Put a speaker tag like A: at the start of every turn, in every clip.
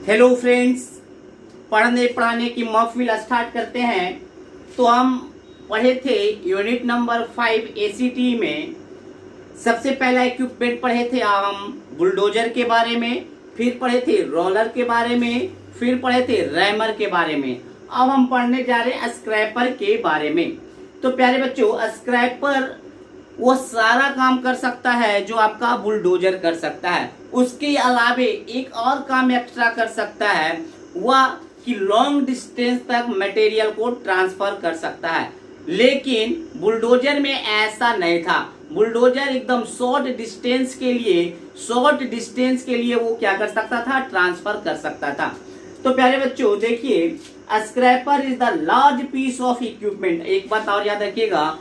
A: Hello friends, पढ़ने पढ़ाने की महफिल स्टार्ट करते हैं। तो हम पढ़े थे यूनिट नंबर 5 एसीटी में। सबसे पहला इक्विपमेंट पढ़े थे हम बुलडोजर के बारे में, फिर पढ़े थे रोलर के बारे में, फिर पढ़े थे रैमर के बारे में। अब हम पढ़ने जा रहे हैं स्क्रैपर के बारे में। तो प्यारे बच्चों, स्क्रैपर वो सारा काम कर सकता है जो आपका बुलडोजर कर सकता है। उसके अलावे एक और काम एक्स्ट्रा कर सकता है, वह कि लॉन्ग डिस्टेंस तक मटेरियल को ट्रांसफर कर सकता है। लेकिन बुलडोजर में ऐसा नहीं था। बुलडोजर एकदम शॉर्ट डिस्टेंस के लिए वो क्या कर सकता था, ट्रांसफर कर सकता था। तो प्यारे बच्चों देखिए, scraper is the large piece of equipment. एक बात और याद रखिएगा,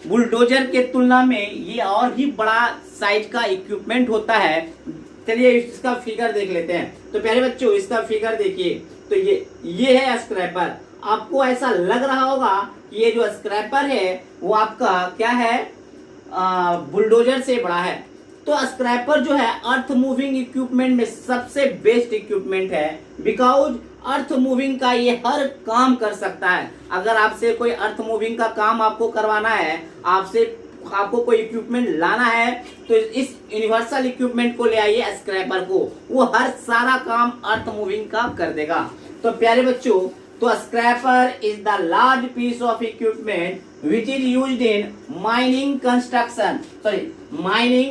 A: बुलडोजर के तुलना में ये और भी बड़ा साइज का इक्विपमेंट होता है। चलिए इसका फिगर देख लेते हैं। तो प्यारे बच्चों, इसका फिगर देखिए। तो ये है स्क्रैपर। आपको ऐसा लग रहा होगा कि ये जो स्क्रैपर है वो आपका क्या है, बुलडोजर से बड़ा है। तो स्क्रैपर जो है अर्थ मूविंग इक्विपमेंट में सबसे बेस्ट इक्विपमेंट है, बिकॉज अर्थ मूविंग का ये हर काम कर सकता है। अगर आपसे कोई अर्थ मूविंग का काम आपको करवाना है, आपको कोई इक्विपमेंट लाना है, तो इस यूनिवर्सल इक्विपमेंट को ले आइए, स्क्रैपर को। वो हर सारा काम अर्थ मूविंग का कर देगा। तो प्यारे बच्चों, तो scraper is the large piece of equipment which is used in mining construction. Sorry,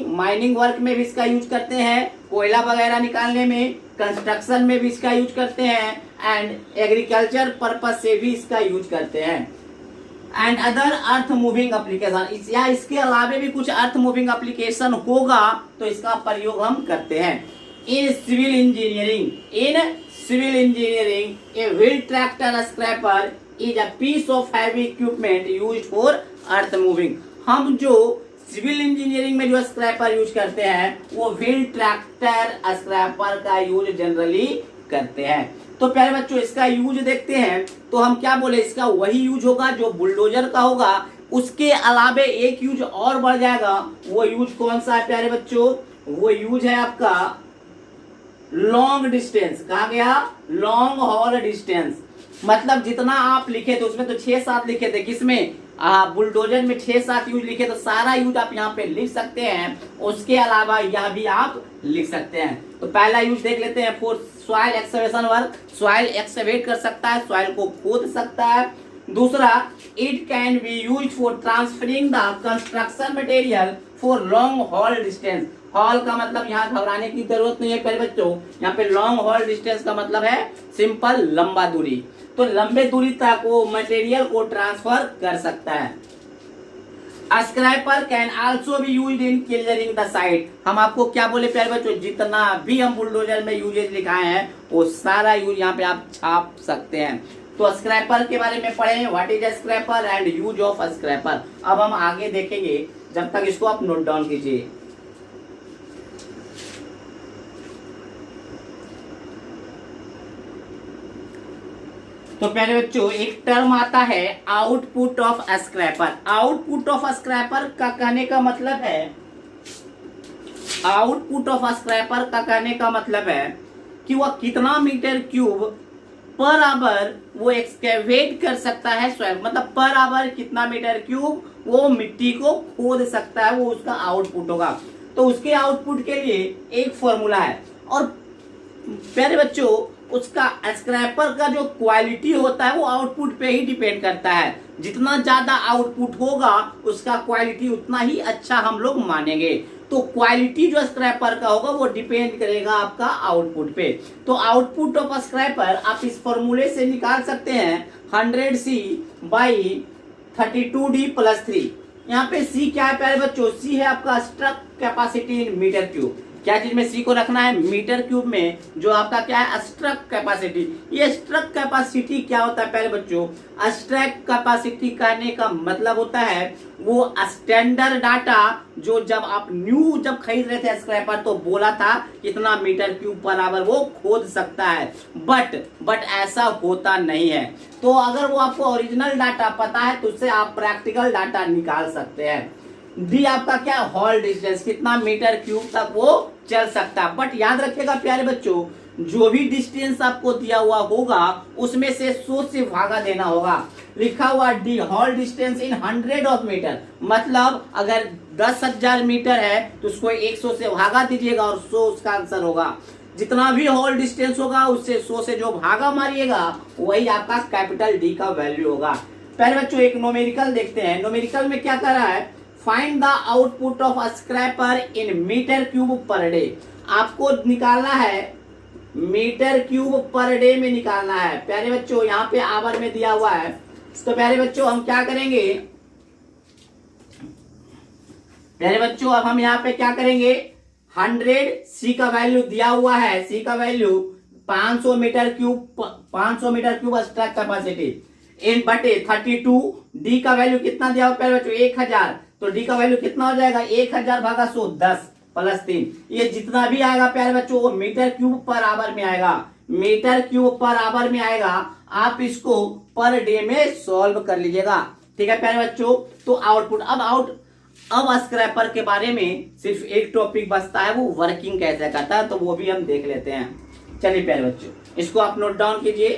A: mining work में भी इसका यूज करते हैं, कोयला वगैरह निकालने में, कंस्ट्रक्शन में भी इसका यूज करते हैं, एंड एग्रीकल्चर पर्पस से भी इसका यूज करते हैं, and other earth moving application. या इसके अलावा भी कुछ अर्थ मूविंग एप्लीकेशन होगा तो इसका प्रयोग हम करते हैं। In civil engineering a wheel tractor scraper is a piece of heavy equipment used for earth moving. हम जो सिविल इंजीनियरिंग में जो स्क्रैपर यूज करते हैं वो व्हील ट्रैक्टर स्क्रैपर का यूज जनरली करते हैं। तो प्यारे बच्चों, इसका यूज देखते हैं। तो हम क्या बोले, इसका वही यूज होगा जो बुलडोजर का होगा। उसके अलावे एक यूज और बढ़ जाएगा। वो यूज कौन सा है प्यारे बच्चों? वो यूज है आपका लॉन्ग डिस्टेंस। कहा गया? Long haul distance. मतलब जितना आप लिखे थे उसमें तो 6-7 लिखे थे, किसमें, बुलडोजर में 6-7 यूज लिखे, तो सारा यूज आप यहाँ पे लिख सकते हैं। उसके अलावा यह भी आप लिख सकते हैं। तो पहला यूज देख लेते हैं, for soil excavation work. Soil excavate कर सकता है, सॉइल को खोद सकता है। दूसरा, it can be use for transferring the construction material for long haul distance. Hall का मतलब यहाँ घबराने की जरूरत नहीं है प्यारे बच्चों। यहाँ पे लॉन्ग हॉल डिस्टेंस का मतलब है सिंपल लंबा दूरी। तो लंबे दूरी तक वो मटेरियल को ट्रांसफर कर सकता है। Scraper can also be used in clearing the site. हम आपको क्या बोले प्यारे बच्चों, जितना भी हम बुलडोजर में यूजेज लिखाए हैं वो सारा यूज यहाँ पे आप छाप सकते हैं। तो स्क्रैपर के बारे में पढ़े, what is scraper and use of scraper. अब हम आगे देखेंगे, जब तक इसको आप नोट डाउन कीजिए। तो प्यारे बच्चों, एक टर्म आता है output of scraper. Output of scraper का कहने का मतलब है, आउटपुट ऑफ स्क्रैपर का कहने का मतलब है कि वह कितना मीटर क्यूब पर आवर वो एक्सकेवेट कर सकता है सॉइल। मतलब पर आवर कितना मीटर क्यूब वो मिट्टी को खोद सकता है, वो उसका आउटपुट होगा। तो उसके आउटपुट के लिए एक फॉर्मूला है। और प्यारे बच्चों, उसका स्क्रैपर का जो क्वालिटी होता है वो आउटपुट पे ही डिपेंड करता है। जितना ज्यादा आउटपुट होगा उसका क्वालिटी उतना ही अच्छा हम लोग मानेंगे। तो क्वालिटी जो स्क्रैपर का होगा वो डिपेंड करेगा आपका आउटपुट पे। तो आउटपुट ऑफ स्क्रैपर आप इस फॉर्मूले से निकाल सकते हैं, 100C बाई 32D + 3। यहाँ पे C क्या है प्यारे बच्चों? C है आपका struck capacity in metre cube. क्या चीज में सी को रखना है? मीटर क्यूब में जो आपका क्या है, स्ट्रक कैपेसिटी। ये स्ट्रक कैपेसिटी क्या होता है प्यारे बच्चों? स्ट्रक कैपेसिटी कहने का मतलब होता है वो स्टैंडर्ड डाटा जो जब आप जब खरीद रहे थे स्क्रैपर तो बोला था कितना मीटर क्यूब पर आवर वो खोद सकता है। बट ऐसा होता नहीं है। तो अगर वो आपको ओरिजिनल डाटा पता है तो उससे आप प्रैक्टिकल डाटा निकाल सकते हैं। डी आपका क्या, हॉल डिस्टेंस, कितना मीटर क्यूब तक वो चल सकता है। बट याद रखिएगा प्यारे बच्चों, जो भी डिस्टेंस आपको दिया हुआ होगा उसमें से 100 से भागा देना होगा। लिखा हुआ D haul distance in 100 of metre, मतलब अगर 10,000 मीटर है तो उसको 100 से भागा दीजिएगा और 100 उसका आंसर होगा। जितना भी हॉल डिस्टेंस होगा उससे 100 से जो भागा मारिएगा वही आपका कैपिटल डी का वैल्यू होगा। पहले बच्चों एक न्यूमेरिकल देखते हैं। न्यूमेरिकल में क्या कर रहा है, find the output of scraper in metre cube per day. आपको निकालना है मीटर क्यूब पर डे में निकालना है। प्यारे बच्चों यहाँ पे आवर में दिया हुआ है, तो प्यारे बच्चों हम क्या करेंगे, प्यारे बच्चों अब हम यहाँ पे क्या करेंगे, 100 सी का वैल्यू दिया हुआ है, सी का value 500 metre cube, 500 metre cube struck capacity in बटे 32, डी का वैल्यू कितना दिया हुआ प्यारे बच्चों 1000, तो डी का वैल्यू कितना हो जाएगा 1000 भागा 100 10 प्लस 3, ये जितना भी आएगा प्यारे बच्चों वो मीटर क्यूब पर आवर में आएगा, मीटर क्यूब पर आवर में आएगा। आप इसको पर डे में सॉल्व कर लीजिएगा, ठीक है प्यारे बच्चों। तो आउटपुट अब स्क्रैपर के बारे में सिर्फ एक टॉपिक बचता है, वो वर्किंग कैसे करता है, तो वो भी हम देख लेते हैं। चलिए प्यारे बच्चों इसको आप नोट डाउन कीजिए।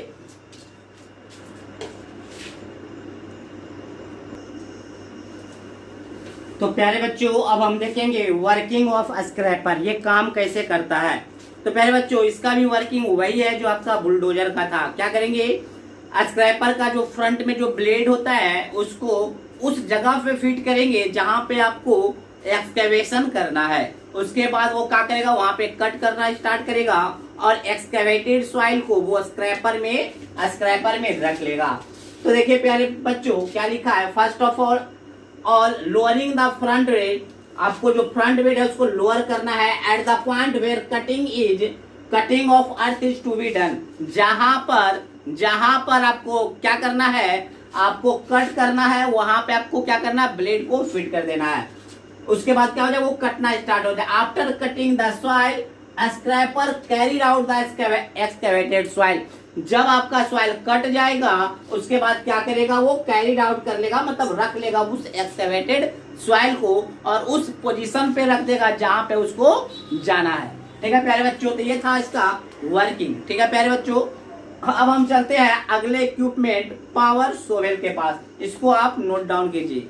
A: तो प्यारे बच्चों अब हम देखेंगे वर्किंग ऑफ स्क्रैपर, ये काम कैसे करता है। तो प्यारे बच्चों इसका भी वर्किंग वही है जो आपका बुलडोजर का था। क्या करेंगे, स्क्रैपर का जो फ्रंट में जो ब्लेड होता है उसको उस जगह पे फिट करेंगे जहां पे आपको एक्सकेवेशन करना है। उसके बाद वो क्या करेगा, वहां पे कट करना स्टार्ट करेगा और एक्सकेवेटेड सॉइल को वो स्क्रैपर में रख लेगा। तो देखिए प्यारे बच्चों क्या लिखा है, first of all lowering the front weight, आपको जो फ्रंट वेट है उसको लोअर करना है at the point where cutting of earth is to be done, जहां पर आपको क्या करना है, आपको कट करना है, वहां पे आपको क्या करना है, ब्लेड को फिट कर देना है। उसके बाद क्या हो जाए, वो कटना स्टार्ट हो जाए। After cutting the soil scraper carried out the excavated soil, जब आपका सॉइल कट जाएगा उसके बाद क्या करेगा, वो कैरीड आउट कर लेगा, मतलब रख लेगा उस एक्सकेवेटेड सॉइल को और उस पोजीशन पे रख देगा जहां पे उसको जाना है। ठीक है प्यारे बच्चों, तो ये था इसका वर्किंग। ठीक है प्यारे बच्चों, अब हम चलते हैं अगले इक्विपमेंट पावर शोवेल के पास, इसको आप नोट डाउन कीजिए।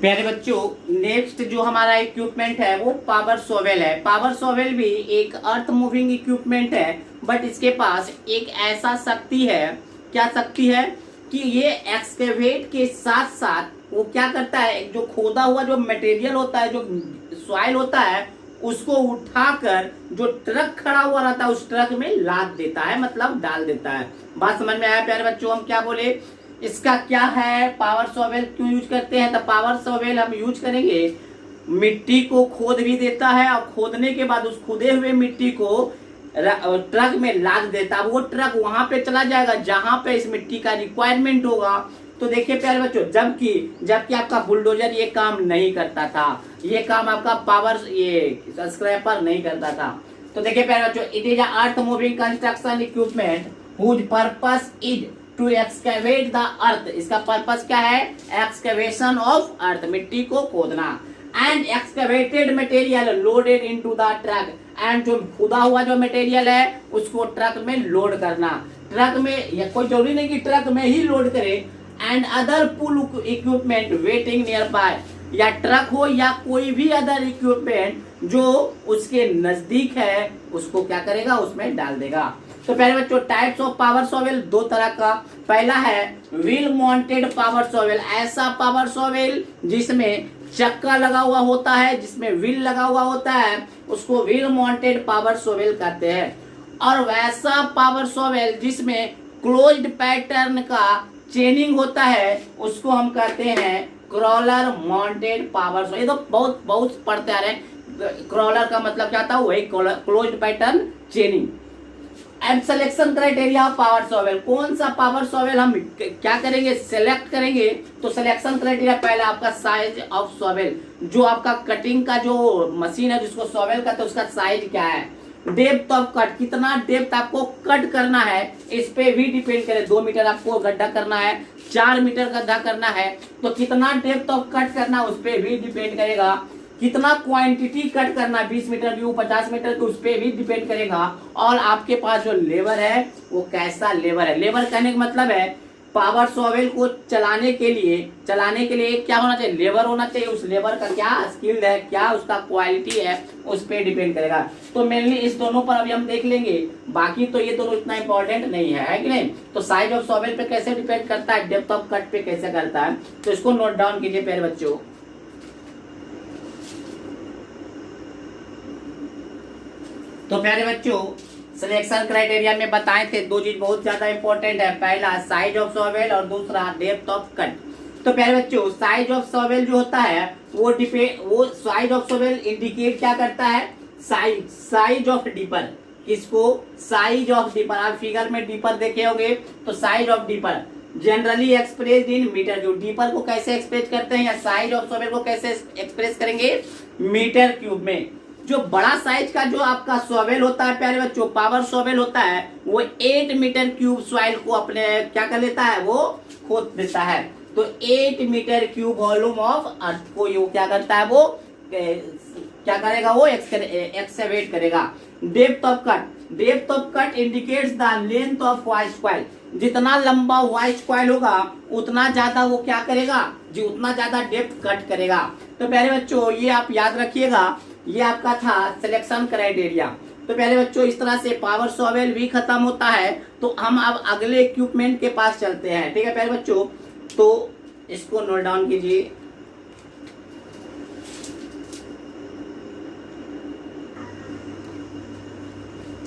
A: प्यारे बच्चों नेक्स्ट जो हमारा इक्विपमेंट है वो पावर शोवेल है। पावर शोवेल भी एक अर्थ मूविंग इक्विपमेंट है, बट इसके पास एक ऐसा शक्ति है, क्या शक्ति है कि ये एक्सकेवेट के साथ साथ वो क्या करता है, जो खोदा हुआ जो मटेरियल होता है, जो सॉइल होता है, उसको उठाकर जो ट्रक खड़ा हुआ रहता है उस ट्रक में लाद देता है, मतलब डाल देता है। बात समझ में आया प्यारे बच्चों, हम क्या बोले, इसका क्या है, पावर शोवेल क्यों यूज करते हैं। तो पावर शोवेल हम यूज करेंगे, मिट्टी को खोद भी देता है और खोदने के बाद उस खुदे हुए मिट्टी को ट्रक में लाद देता है। वो ट्रक वहां पे चला जाएगा जहां पे इस मिट्टी का रिक्वायरमेंट होगा। तो देखिए प्यारे बच्चों, जबकि आपका बुलडोजर ये काम नहीं करता था, ये काम आपका पावर स्क्रैपर नहीं करता था। तो देखिए प्यारे बच्चों, it is earth moving construction equipment whose purpose is to excavate the earth. इसका पर्पस क्या है, एक्सकेवेशन ऑफ अर्थ, मिट्टी को खोदना। And excavated material loaded into the truck, and जो खुदा हुआ जो मटेरियल है उसको ट्रक में लोड करना। ट्रक में, या कोई जरूरी नहीं कि ट्रक में ही लोड करे, and other pull equipment waiting nearby, या ट्रक हो या कोई भी अदर इक्विपमेंट जो उसके नजदीक है उसको क्या करेगा, उसमें डाल देगा। तो पहले बच्चों टाइप्स ऑफ पावर शोवेल दो तरह का, पहला है व्हील माउंटेड पावर शोवेल, ऐसा पावर शोवेल जिसमें चक्का लगा हुआ होता है, जिसमें व्हील लगा हुआ होता है, उसको व्हील माउंटेड पावर शोवेल कहते हैं। और वैसा पावर शोवेल जिसमें क्लोज्ड पैटर्न का चेनिंग होता है उसको हम कहते हैं क्रॉलर माउंटेड पावर शोवेल। ये तो बहुत पढ़ते आ रहे हैं, क्रॉलर का मतलब क्या था, वही closed pattern चेनिंग। And selection criteria power shovel, कौन सा पावर शोवेल हम क्या करेंगे, सिलेक्ट करेंगे। तो सिलेक्शन क्राइटेरिया पहले आपका साइज ऑफ शोवेल, जो आपका कटिंग का जो मशीन है जिसको शोवेल कहते हैं उसका साइज क्या है। डेप्थ ऑफ कट, कितना डेप्थ आपको कट करना है इस पे भी डिपेंड करे। 2 मीटर आपको गड्ढा करना है, 4 मीटर गड्ढा करना है, तो कितना डेप्थ ऑफ कट करना है उस पे भी डिपेंड करेगा। कितना क्वांटिटी कट करना, 20 मीटर क्यूब 50 मीटर क्यूब, उस पर भी डिपेंड करेगा। और आपके पास जो लेबर है वो कैसा लेबर है। लेबर कहने का मतलब है पावर शॉवेल को चलाने के लिए क्या होना चाहिए, लेबर होना चाहिए। उस लेबर का क्या स्किल है, क्या उसका क्वालिटी है, उस पर डिपेंड करेगा। तो मेनली इस दोनों पर अभी हम देख लेंगे, बाकी तो ये दोनों इतना इंपॉर्टेंट नहीं है कि नहीं। तो साइज ऑफ शॉवेल पे कैसे डिपेंड करता है, डेप्थ ऑफ कट पे कैसे करता है, तो इसको नोट डाउन कीजिए प्यारे बच्चों। तो प्यारे बच्चों सिलेक्शन क्राइटेरिया में बताए थे दो चीज बहुत ज्यादा इंपॉर्टेंट है, पहला साइज ऑफ शॉवेल और दूसरा डेप्थ ऑफ कट। तो प्यारे बच्चों साइज ऑफ शॉवेल जो होता है वो साइज ऑफ शॉवेल इंडिकेट क्या करता है, साइज ऑफ डिपर। किसको, साइज ऑफ डिपर। आप फिगर में डिपर देखे होंगे, तो size of dipper generally expressed in metre cube. Dipper को कैसे एक्सप्रेस करते हैं या साइज ऑफ शॉवेल को कैसे एक्सप्रेस करेंगे, मीटर क्यूब में। जो बड़ा साइज का जो आपका शॉवेल होता है प्यारे बच्चों, पावर शॉवेल होता है, वो 8 मीटर क्यूब सॉइल को अपने क्या कर लेता है, वो खोद देता है। तो 8 metre cube volume of earth को वो क्या करता है, वो क्या करेगा, वो एक्सकेवेट करेगा। Depth of cut indicates the length of vice coil. जितना लंबा वाइस कॉइल होगा उतना ज्यादा वो क्या करेगा जी, उतना ज्यादा डेप्थ कट करेगा। तो प्यारे बच्चों ये आप याद रखिएगा, ये आपका था सिलेक्शन क्राइटेरिया। तो प्यारे बच्चों इस तरह से पावर शॉवेल भी खत्म होता है। तो हम अब अगले इक्विपमेंट के पास चलते हैं, ठीक है प्यारे बच्चों। तो इसको नोट डाउन कीजिए।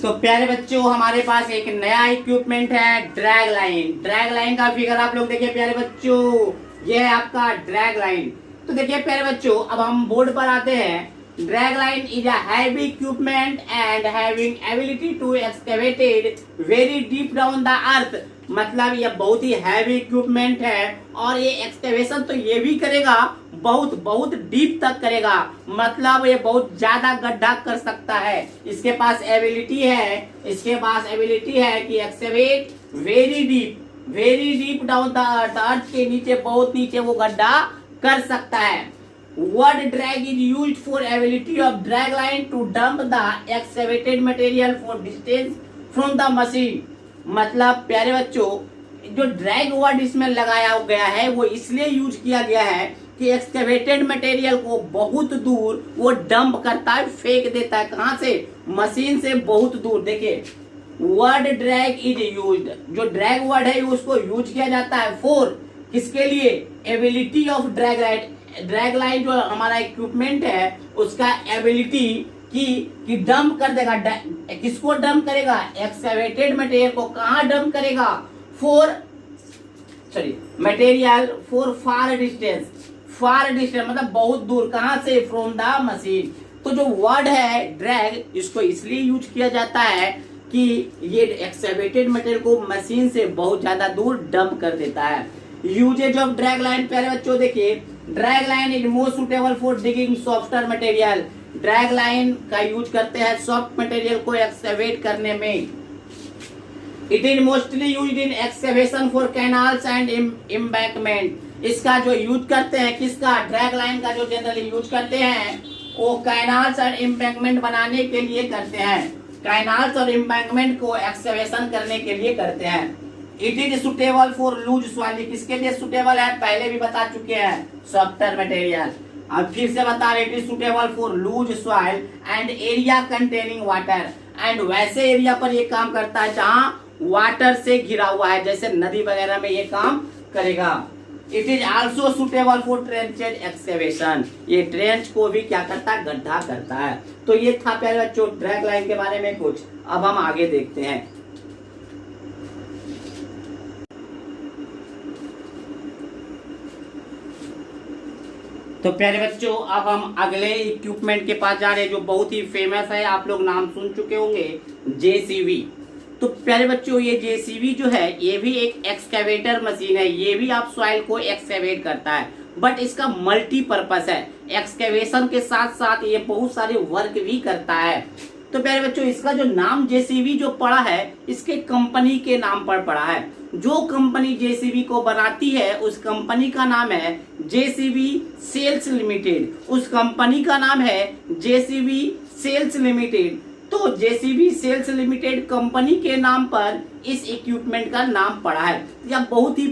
A: तो प्यारे बच्चों हमारे पास एक नया इक्विपमेंट है, ड्रैग लाइन। ड्रैग लाइन का फिगर आप लोग देखिए प्यारे बच्चों, ये है आपका ड्रैग लाइन। तो देखिए प्यारे बच्चों अब हम बोर्ड पर आते हैं। Drag line is a heavy equipment and having ability to excavated very deep down the earth। मतलब ये बहुत ही हैवी इक्विपमेंट है और ये एक्सकेवेशन तो ये भी करेगा, बहुत बहुत डीप तक करेगा। मतलब ये बहुत ज्यादा गड्ढा कर सकता है। इसके पास एबिलिटी है कि excavate very deep down the earth के नीचे, बहुत नीचे वो गड्ढा कर सकता है। Word drag is used for ability of drag line to dump the excavated material for distance from the machine। मतलब प्यारे बच्चों जो ड्रैग वर्ड इसमें लगाया गया है वो इसलिए यूज किया गया है कि एक्सकेवेटेड मटेरियल को बहुत दूर वो डंप करता है, फेंक देता है। कहां से, मशीन से बहुत दूर। देखिए वर्ड ड्रैग इज यूज्ड, जो ड्रैग वर्ड है उसको यूज किया जाता है फॉर, किसके लिए, ability of drag line. Drag line जो हमारा इक्विपमेंट है उसका एबिलिटी कि डंप कर देगा। किसको डंप करेगा, एक्सकेवेटेड मटेरियल को। कहां डंप करेगा, मटेरियल फॉर फार डिस्टेंस मतलब बहुत दूर। कहां से, फ्रॉम द मशीन। तो जो वर्ड है ड्रैग, इसको इसलिए यूज किया जाता है कि ये एक्सकेवेटेड मटेरियल को मशीन से बहुत ज्यादा दूर डंप कर देता है। यूजेज ऑफ ड्रैग लाइन प्यारे बच्चों देखिए, drag line is most suitable for digging softer material. Drag line का यूज करते हैं सॉफ्ट मटेरियल को एक्सकेवेट करने में। It is mostly used in excavation for canals and embankment. इसका जो यूज करते हैं, किसका, ड्रैग लाइन का जो जनरली यूज करते हैं वो कैनाल्स और एम्बैंकमेंट बनाने के लिए करते हैं। कैनाल्स और एम्बैंकमेंट को एक्सकेवेशन करने के लिए करते हैं। It is suitable for loose soil. किसके लिए सुटेबल है, पहले भी बता चुके हैं, सॉफ्टर मटेरियल। अब फिर से बता रहे, it is suitable for loose soil and area containing water. And वैसे एरिया पर ये काम करता है जहां वाटर से घिरा हुआ है, जैसे नदी वगैरह में ये काम करेगा। It is also suitable for trenched excavation. ये ट्रेंच को भी क्या करता है, गड्ढा करता है। तो ये था प्यारे बच्चों ड्रैग लाइन के बारे में कुछ। अब हम आगे देखते हैं। तो प्यारे बच्चों अब हम अगले इक्विपमेंट के पास जा रहे हैं जो बहुत ही फेमस है, आप लोग नाम सुन चुके होंगे, जेसीबी। तो प्यारे बच्चों ये जेसीबी जो है ये भी एक एक्सकेवेटर मशीन है। ये भी आप सॉइल को एक्सकेवेट करता है, बट इसका मल्टीपर्पस है। एक्सकेवेशन के साथ साथ ये बहुत सारे वर्क भी करता है। तो प्यारे बच्चों इसका जो नाम जेसीबी जो पड़ा है इसके कंपनी के नाम पर पड़ा है। जो कंपनी जेसीबी को बनाती है उस कंपनी का नाम है जेसीबी सेल्स लिमिटेड। उस कंपनी का नाम है जेसीबी सेल्स लिमिटेड। तो जेसीबी सेल्स लिमिटेड कंपनी के नाम पर इस इक्विपमेंट का नाम पड़ा है। यह बहुत ही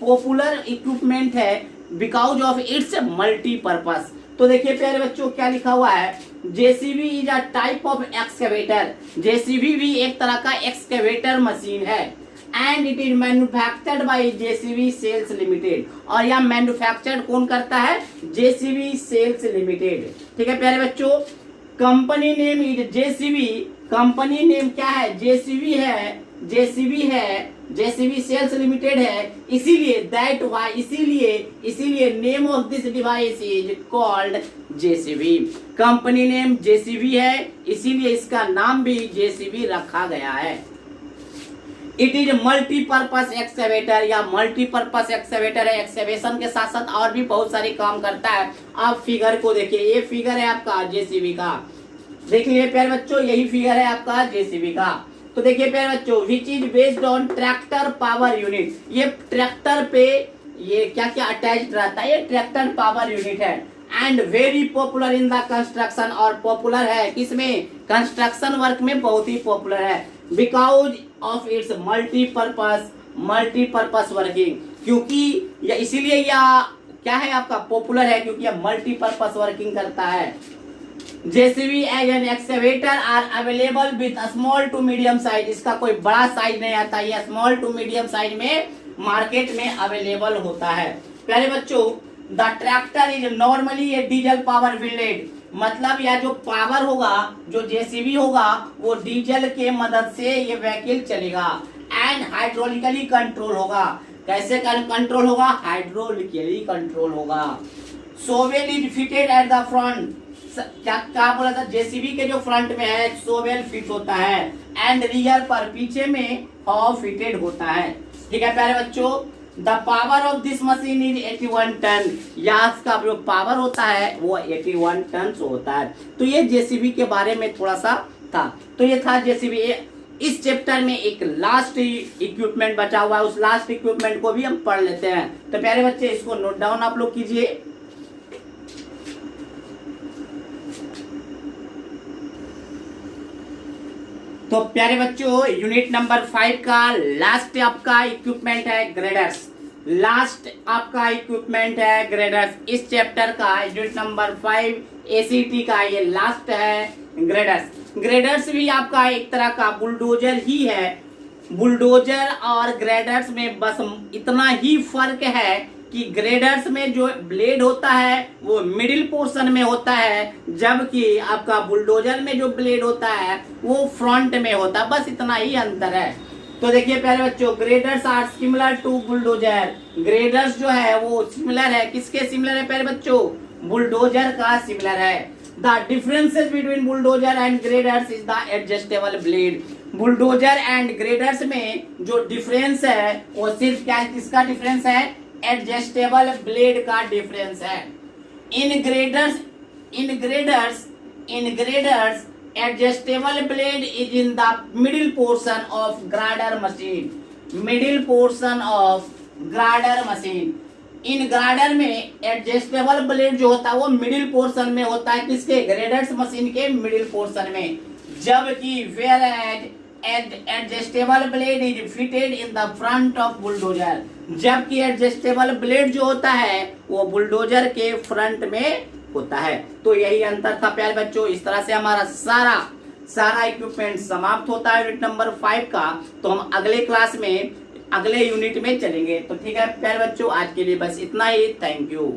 A: पॉपुलर इक्विपमेंट है बिकॉज ऑफ इट्स मल्टीपर्पज। तो देखिए प्यारे बच्चों क्या लिखा हुआ है, JCB is a type of excavator. JCB भी एक तरह का एक्सकेवेटर मशीन है and it is manufactured by JCB sales limited. और यह मैन्युफैक्चर्ड कौन करता है, जेसीबी सेल्स लिमिटेड। ठीक है प्यारे बच्चों, company name is JCB. Company name क्या है, जेसीबी है, जेसीबी सेल्स लिमिटेड है। इसीलिए name of this device is called JCB. Company name JCB है, इसीलिए इसका नाम भी जेसीबी रखा गया है। इट इज मल्टीपर्पज एक्सकेवेटर या मल्टीपर्पज एक्सकेवेटर है। एक्सकेवेशन के साथ साथ और भी बहुत सारे काम करता है। आप फिगर को देखिए, ये फिगर है आपका जेसीबी का। देख लीजिए प्यारे बच्चों, यही फिगर है आपका जेसीबी का। तो देखिए प्यारे बच्चों, which is based on tractor power unit. ये ट्रैक्टर पे ये क्या क्या अटैच्ड रहता है, ये ट्रैक्टर पावर यूनिट है। And very popular in the construction, और पॉपुलर है किसमें, कंस्ट्रक्शन वर्क में बहुत ही पॉपुलर है। Because of its multipurpose working, क्योंकि इसीलिए यह क्या है आपका पॉपुलर है, क्योंकि यह मल्टीपर्पज वर्किंग करता है। JCB as an excavator are available with small to medium size. इसका कोई बड़ा साइज नहीं आता, ये स्मॉल टू मीडियम साइज में मार्केट में अवेलेबल होता है। प्यारे बच्चों, the tractor is normally a diesel power wheeled. मतलब यह जो पावर होगा, जो जेसीबी होगा, वो डीजल के मदद से ये व्हीकल चलेगा। एंड हाइड्रोलिकली कंट्रोल होगा। कैसे कंट्रोल होगा, हाइड्रोलिकली कंट्रोल होगा। Shovel is fitted at the front. क्या बोला था, जेसीबी के जो फ्रंट में है सोवेल फिट होता है एंड रियर पर पीछे में हॉ फिटेड होता है। ठीक है प्यारे बच्चों, the power of this machine is 81 ton. या इसका जो पावर होता है वो 81 टन होता है। तो ये जेसीबी के बारे में थोड़ा सा था। तो ये था जेसीबी। इस चैप्टर में एक लास्ट इक्विपमेंट बचा हुआ है, उस लास्ट इक्विपमेंट को भी हम पढ़ लेते हैं। तो प्यारे बच्चे इसको नोट डाउन आप लोग कीजिए। तो प्यारे बच्चों, यूनिट नंबर 5 का लास्ट आपका इक्विपमेंट है ग्रेडर्स। लास्ट आपका इक्विपमेंट है ग्रेडर्स। इस चैप्टर का यूनिट नंबर 5 एसीटी का ये लास्ट है ग्रेडर्स। ग्रेडर्स भी आपका एक तरह का बुलडोजर ही है। बुलडोजर और ग्रेडर्स में बस इतना ही फर्क है कि ग्रेडर्स में जो ब्लेड होता है वो मिडिल पोर्शन में होता है, जबकि आपका बुलडोजर में जो ब्लेड होता है वो फ्रंट में होता है। बस इतना ही अंतर है। तो देखिए प्यारे बच्चों, graders are similar to bulldozer. Graders जो है वो सिमिलर है, किसके सिमिलर है प्यारे बच्चों, बुलडोजर का सिमिलर है। The differences between bulldozer and graders is the adjustable blade. Bulldozer and graders में जो डिफरेंस है वो सिर्फ क्या, किसका डिफरेंस है, एडजस्टेबल ब्लेड का डिफरेंस है। In graders adjustable blade is in the middle portion of grader machine. Middle portion of grader machine. इन ग्राडर में एडजस्टेबल ब्लेड जो होता है वो मिडिल पोर्शन में होता है, किसके, ग्रेडर्स मशीन के मिडिल पोर्शन में। जबकि where adjustable blade is fitted in the front of bulldozer. जबकि एडजस्टेबल ब्लेड जो होता है वो बुलडोजर के फ्रंट में होता है। तो यही अंतर था प्यारे बच्चों। इस तरह से हमारा सारा इक्विपमेंट समाप्त होता है यूनिट नंबर 5 का। तो हम अगले क्लास में अगले यूनिट में चलेंगे। तो ठीक है प्यारे बच्चों, आज के लिए बस इतना ही। Thank you.